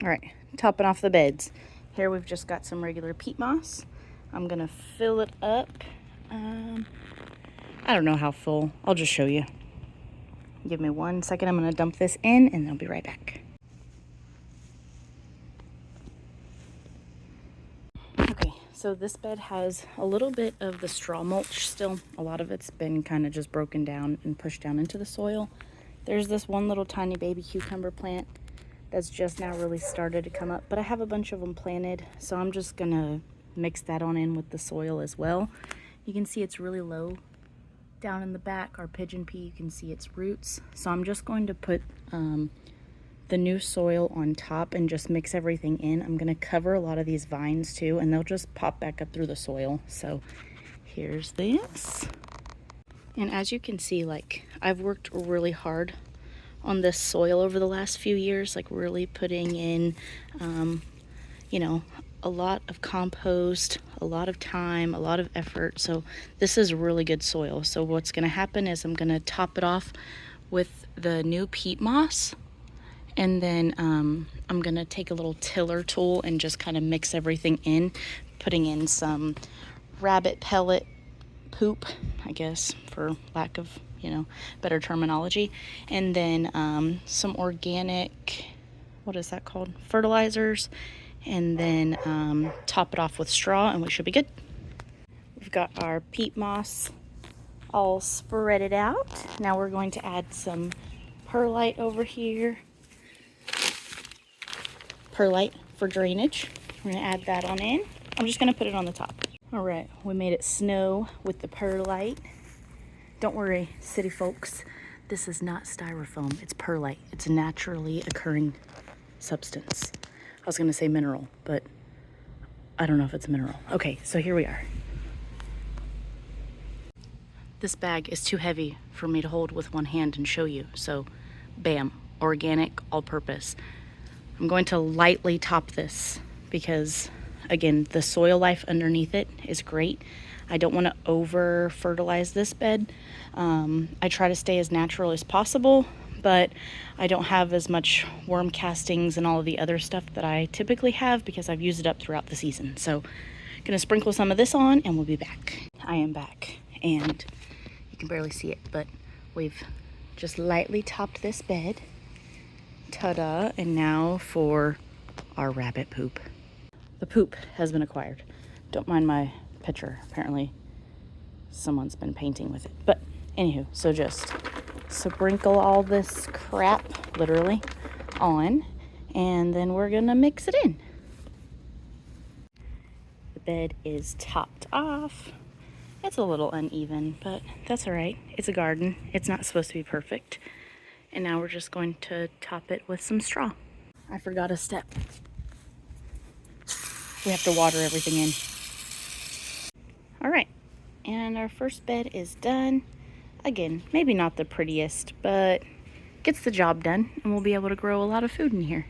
All right, topping off the beds. Here we've just got some regular peat moss. I'm gonna fill it up. I don't know how full. I'll just show you. Give me 1 second. I'm gonna dump this in and I'll be right back. Okay, so this bed has a little bit of the straw mulch still. A lot of it's been kind of just broken down and pushed down into the soil. There's this one little tiny baby cucumber plant that's just now really started to come up, but I have a bunch of them planted, so I'm just gonna mix that on in with the soil as well. You can see it's really low down in the back. Our pigeon pea, you can see its roots. So I'm just going to put the new soil on top and just mix everything in. I'm gonna cover a lot of these vines too, and they'll just pop back up through the soil. So here's this. And as you can see, like, I've worked really hard on this soil over the last few years, like really putting in, you know, a lot of compost, a lot of time, a lot of effort. So this is really good soil. So what's going to happen is I'm going to top it off with the new peat moss, and then I'm going to take a little tiller tool and just kind of mix everything in, putting in some rabbit pellet poop, I guess, for lack of, you know, better terminology, and then some organic, what is that called, fertilizers, and then top it off with straw, and we should be good. We've got our peat moss all spreaded out. Now we're going to add some perlite over here. Perlite for drainage. We're going to add that on in. I'm just going to put it on the top. All right, we made it snow with the perlite. Don't worry, city folks, this is not styrofoam, it's perlite. It's a naturally occurring substance. I was gonna say mineral, but I don't know if it's a mineral. Okay, so here we are. This bag is too heavy for me to hold with one hand and show you, so bam, organic, all-purpose. I'm going to lightly top this because, again, the soil life underneath it is great. I don't want to over fertilize this bed. I try to stay as natural as possible, but I don't have as much worm castings and all of the other stuff that I typically have because I've used it up throughout the season. So I'm gonna sprinkle some of this on and we'll be back. I am back, and you can barely see it, but we've just lightly topped this bed. Ta-da, and now for our rabbit poop. The poop has been acquired. Don't mind my picture. Apparently someone's been painting with it. But anywho, so just sprinkle all this crap, literally, on, and then we're gonna mix it in. The bed is topped off. It's a little uneven, but that's all right. It's a garden. It's not supposed to be perfect. And now we're just going to top it with some straw. I forgot a step. We have to water everything in. All right, and our first bed is done. Again, maybe not the prettiest, but gets the job done, and we'll be able to grow a lot of food in here.